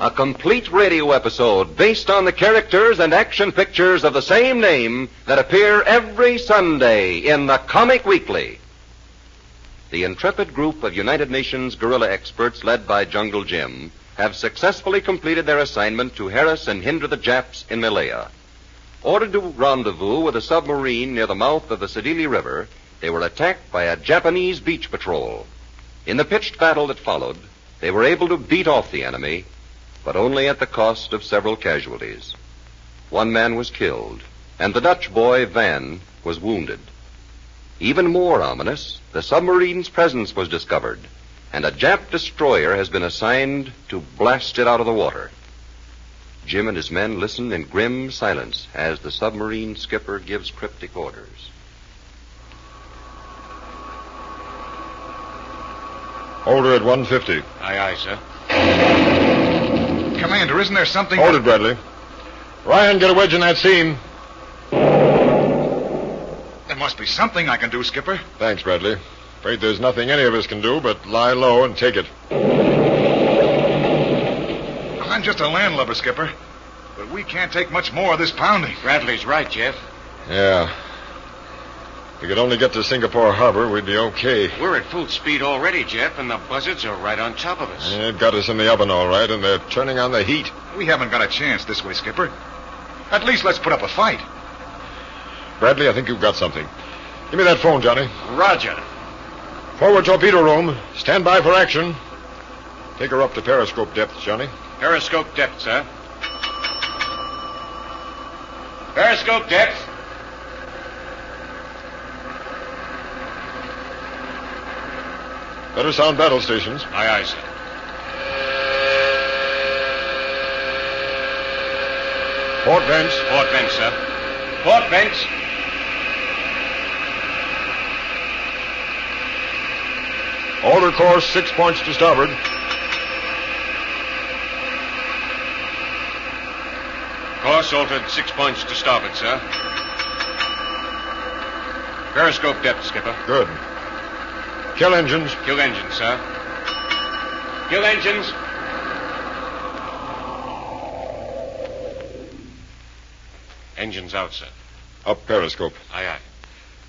a complete radio episode based on the characters and action pictures of the same name that appear every Sunday in the Comic Weekly. The intrepid group of United Nations guerrilla experts led by Jungle Jim have successfully completed their assignment to harass and hinder the Japs in Malaya. Ordered to rendezvous with a submarine near the mouth of the Sedili River, they were attacked by a Japanese beach patrol. In the pitched battle that followed, they were able to beat off the enemy, but only at the cost of several casualties. One man was killed, and the Dutch boy, Van, was wounded. Even more ominous, the submarine's presence was discovered, and a Jap destroyer has been assigned to blast it out of the water. Jim and his men listen in grim silence as the submarine skipper gives cryptic orders. Hold her at 150. Aye, aye, sir. Commander, isn't there something... Hold it, Bradley. Ryan, get a wedge in that seam. There must be something I can do, Skipper. Thanks, Bradley. Afraid there's nothing any of us can do but lie low and take it. I'm just a landlubber, Skipper. But we can't take much more of this pounding. Bradley's right, Jeff. Yeah. If we could only get to Singapore Harbor, we'd be okay. We're at full speed already, Jeff, and the buzzards are right on top of us. They've got us in the oven, all right, and they're turning on the heat. We haven't got a chance this way, Skipper. At least let's put up a fight. Bradley, I think you've got something. Give me that phone, Johnny. Roger. Forward torpedo room. Stand by for action. Take her up to periscope depth, Johnny. Periscope depth, sir. Periscope depth. Better sound battle stations. Aye, aye, sir. Port vents. Port vents, sir. Port vents. Alter course 6 points to starboard. Course altered 6 points to starboard, sir. Periscope depth, Skipper. Good. Kill engines. Kill engines, sir. Kill engines. Engines out, sir. Up periscope. Aye, aye.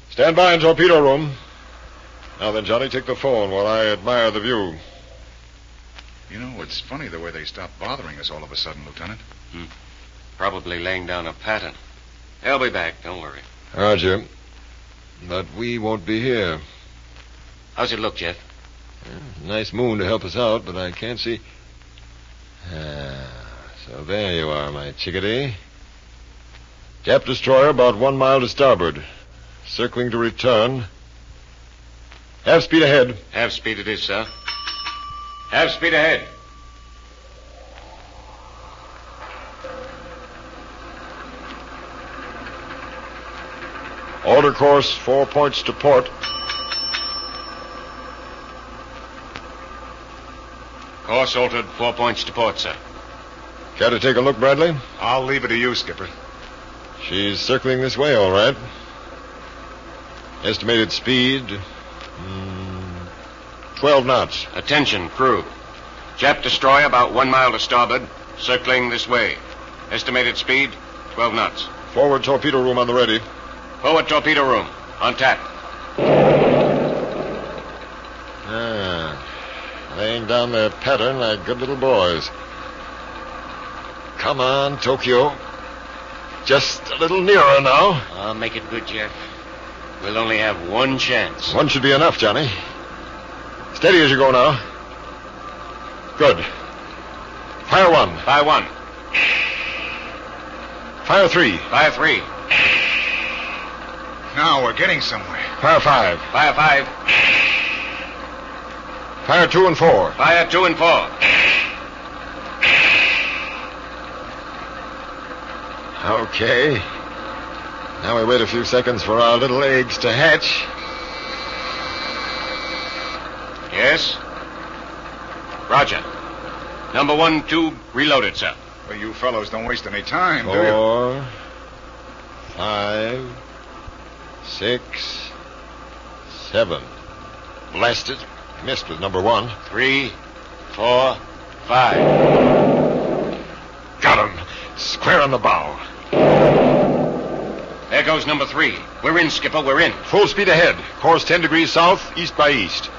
Stand by in torpedo room. Now then, Johnny, take the phone while I admire the view. You know, it's funny the way they stopped bothering us all of a sudden, Lieutenant. Probably laying down a pattern. They'll be back, don't worry. Roger. But we won't be here. How's it look, Jeff? Nice moon to help us out, but I can't see... So there you are, my chickadee. Jap destroyer about 1 mile to starboard. Circling to return. Half speed ahead. Half speed it is, sir. Half speed ahead. Alter course 4 points to port. Course altered 4 points to port, sir. Care to take a look, Bradley? I'll leave it to you, Skipper. She's circling this way, all right. Estimated speed... 12 knots. Attention, crew. Jap destroyer about 1 mile to starboard, circling this way. Estimated speed, 12 knots. Forward torpedo room on the ready. Forward torpedo room, on tap. Laying down their pattern like good little boys. Come on, Tokyo. Just a little nearer now. I'll make it good, Jeff. We'll only have one chance. One should be enough, Johnny. Steady as you go now. Good. Fire 1. Fire 1. Fire 3. Fire 3. Now we're getting somewhere. Fire 5. Fire 5. Fire 2 and 4. Fire 2 and 4. Okay. Now we wait a few seconds for our little eggs to hatch. Yes? Roger. Number 1 tube reloaded, sir. Well, you fellows don't waste any time, do you? 4, 5, 6, 7. Blasted. Missed with number 1. 3, 4, 5. square on the bow. There goes number 3. We're in, Skipper, we're in. Full speed ahead. Course 10 degrees south, east by east.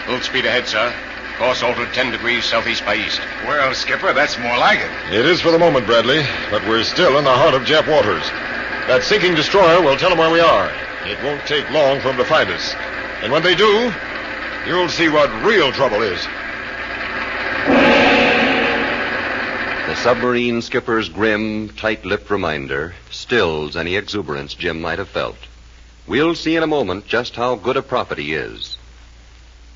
Full speed ahead, sir. Course altered 10 degrees southeast by east. Well, Skipper, that's more like it. It is for the moment, Bradley, but we're still in the heart of Jap waters. That sinking destroyer will tell them where we are. It won't take long for them to find us. And when they do, you'll see what real trouble is. The submarine skipper's grim, tight-lipped reminder stills any exuberance Jim might have felt. We'll see in a moment just how good a prophet he is.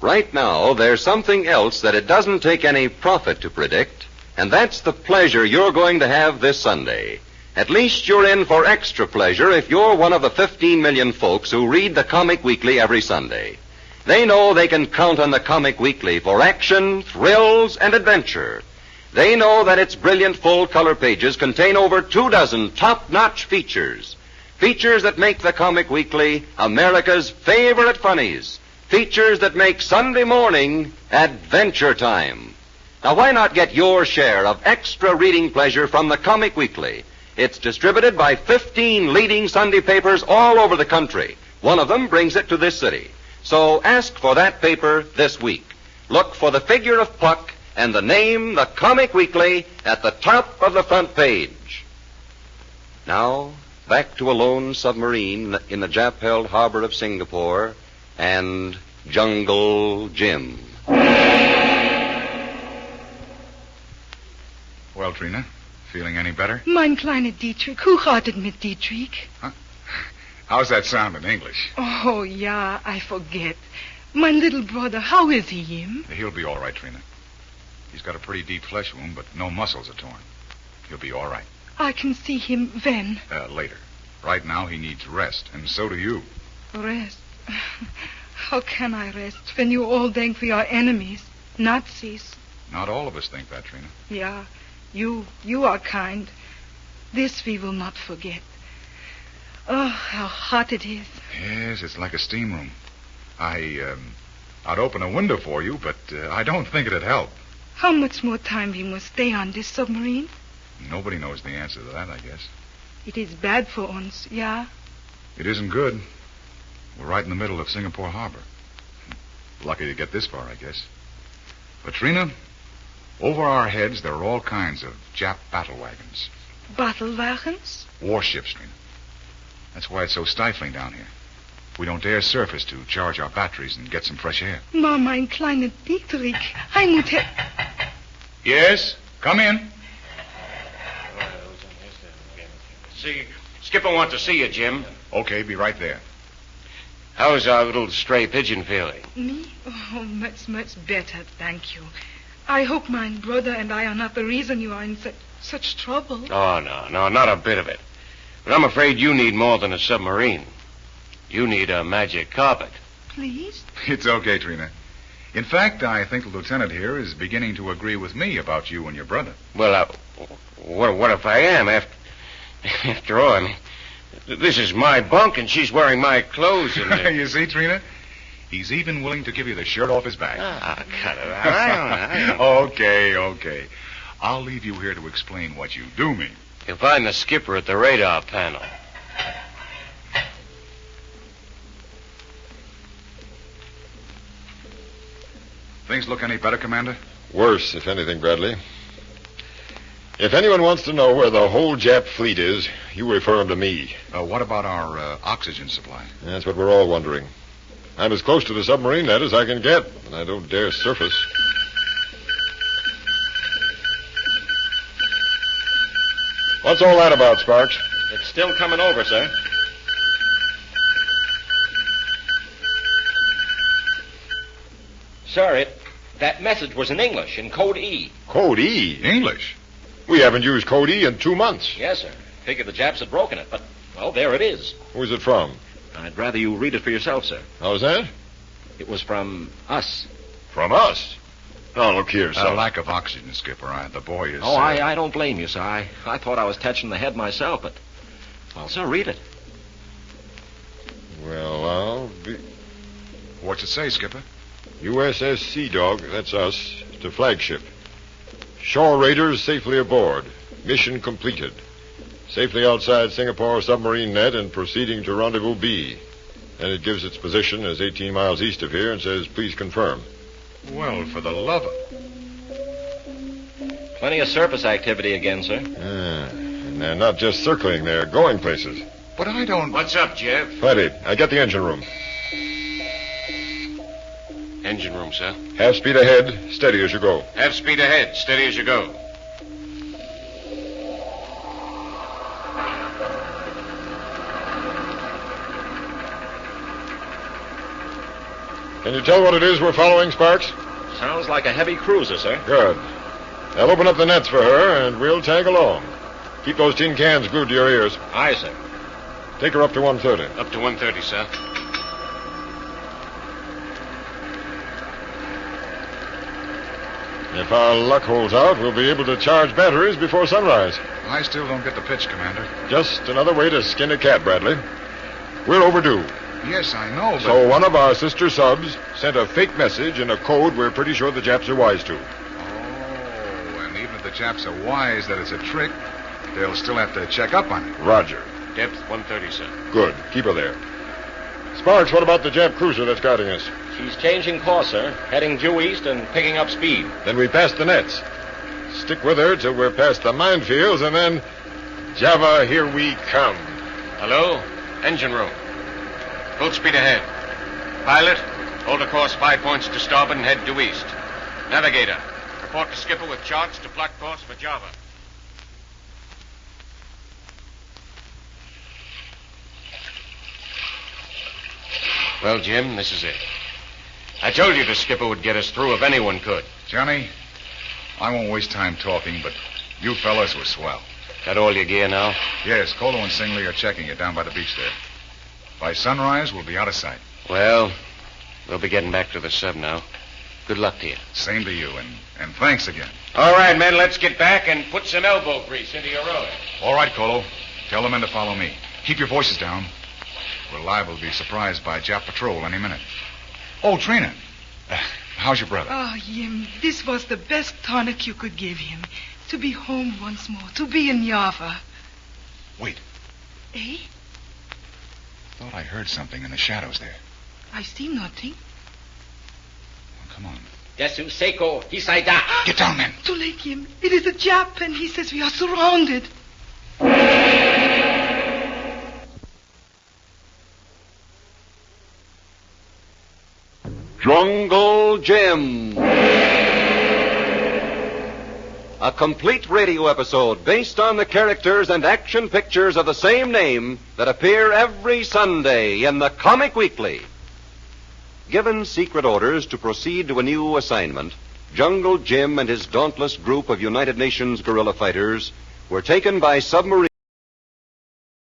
Right now, there's something else that it doesn't take any prophet to predict, and that's the pleasure you're going to have this Sunday. At least you're in for extra pleasure if you're one of the 15 million folks who read the Comic Weekly every Sunday. They know they can count on the Comic Weekly for action, thrills, and adventure. They know that its brilliant full-color pages contain over 24 top-notch features. Features that make the Comic Weekly America's favorite funnies. Features that make Sunday morning adventure time. Now, why not get your share of extra reading pleasure from the Comic Weekly? It's distributed by 15 leading Sunday papers all over the country. One of them brings it to this city. So ask for that paper this week. Look for the figure of Puck and the name, the Comic Weekly, at the top of the front page. Now, back to a lone submarine in the Jap-held harbor of Singapore and Jungle Jim. Well, Trina, feeling any better? Mein kleine Dietrich, hoe gaat het met Dietrich? Huh? How's that sound in English? Oh, yeah, I forget. My little brother, how is he, Jim? He'll be all right, Trina. He's got a pretty deep flesh wound, but no muscles are torn. He'll be all right. I can see him when? Later. Right now, he needs rest, and so do you. Rest? How can I rest when you all think we are enemies, Nazis? Not all of us think that, Trina. Yeah, you are kind. This we will not forget. Oh, how hot it is. Yes, it's like a steam room. I'd open a window for you, but I don't think it'd help. How much more time we must stay on this submarine? Nobody knows the answer to that, I guess. It is bad for us, yeah? It isn't good. We're right in the middle of Singapore Harbor. Lucky to get this far, I guess. But, Trina, over our heads there are all kinds of Jap battle wagons. Battle wagons? Warships, Trina. That's why it's so stifling down here. We don't dare surface to charge our batteries and get some fresh air. Maar mijn kleine Dietrich, hij moet Yes? Come in. See, Skipper wants to see you, Jim. Okay, be right there. How's our little stray pigeon feeling? Me? Oh, much, much better, thank you. I hope my brother and I are not the reason you are in such trouble. Oh, no, not a bit of it. But I'm afraid you need more than a submarine. You need a magic carpet. Please? It's okay, Trina. In fact, I think the lieutenant here is beginning to agree with me about you and your brother. Well, what if I am? After all, I mean, this is my bunk and she's wearing my clothes. And You see, Trina? He's even willing to give you the shirt off his back. Ah, cut it out. I don't. Okay. I'll leave you here to explain what you do mean. You'll find the skipper at the radar panel. Things look any better, Commander? Worse, if anything, Bradley. If anyone wants to know where the whole Jap fleet is, you refer them to me. What about our oxygen supply? That's what we're all wondering. I'm as close to the submarine net as I can get, and I don't dare surface. What's all that about, Sparks? It's still coming over, sir. Sir, that message was in English, in Code E. Code E? English? We haven't used Code E in 2 months. Yes, sir. Figured the Japs had broken it, but, well, there it is. Who's it from? I'd rather you read it for yourself, sir. How's that? It was from us. From us? Oh, look here, son. Lack of oxygen, Skipper. The boy is... Oh, I don't blame you, sir. I thought I was touching the head myself, but... Well, sir, read it. Well, I'll be... What's it say, Skipper? USS Sea Dog, that's us, to flagship. Shore raiders safely aboard. Mission completed. Safely outside Singapore submarine net and proceeding to Rendezvous B. And it gives its position as 18 miles east of here and says, please confirm. Well, for the love of... Plenty of surface activity again, sir. And they're not just circling, they're going places. But I don't... What's up, Jeff? Plenty. I get the engine room. Engine room, sir. Half speed ahead, steady as you go. Half speed ahead, steady as you go. Can you tell what it is we're following, Sparks? Sounds like a heavy cruiser, sir. Good. I'll open up the nets for her, and we'll tag along. Keep those tin cans glued to your ears. Aye, sir. Take her up to 130. Up to 130, sir. If our luck holds out, we'll be able to charge batteries before sunrise. I still don't get the pitch, Commander. Just another way to skin a cat, Bradley. We're overdue. Yes, I know, but... So one of our sister subs sent a fake message in a code we're pretty sure the Japs are wise to. Oh, and even if the Japs are wise that it's a trick, they'll still have to check up on it. Roger. Depth 130, sir. Good. Keep her there. Sparks, what about the Jap cruiser that's guarding us? She's changing course, sir. Heading due east and picking up speed. Then we pass the nets. Stick with her till we're past the minefields, and then... Java, here we come. Hello? Engine room. Full speed ahead. Pilot, hold a course 5 points to starboard and head due east. Navigator, report to skipper with charts to plot course for Java. Well, Jim, this is it. I told you the skipper would get us through if anyone could. Johnny, I won't waste time talking, but you fellas were swell. Got all your gear now? Yes, Colo and Singley are checking it down by the beach there. By sunrise, we'll be out of sight. Well, we'll be getting back to the sub now. Good luck to you. Same to you, and thanks again. All right, men, let's get back and put some elbow grease into your rowing. All right, Colo. Tell the men to follow me. Keep your voices down. We're liable to be surprised by Jap patrol any minute. Oh, Trina. How's your brother? Oh, Jim, this was the best tonic you could give him. To be home once more, to be in Java. Wait. Eh? Thought I heard something in the shadows there. I see nothing. Well, come on. Desu Seiko Hisaida. Get down, men. Too late, Jim. It is a Jap, and he says we are surrounded. Jungle Jim. A complete radio episode based on the characters and action pictures of the same name that appear every Sunday in the Comic Weekly. Given secret orders to proceed to a new assignment, Jungle Jim and his dauntless group of United Nations guerrilla fighters were taken by submarine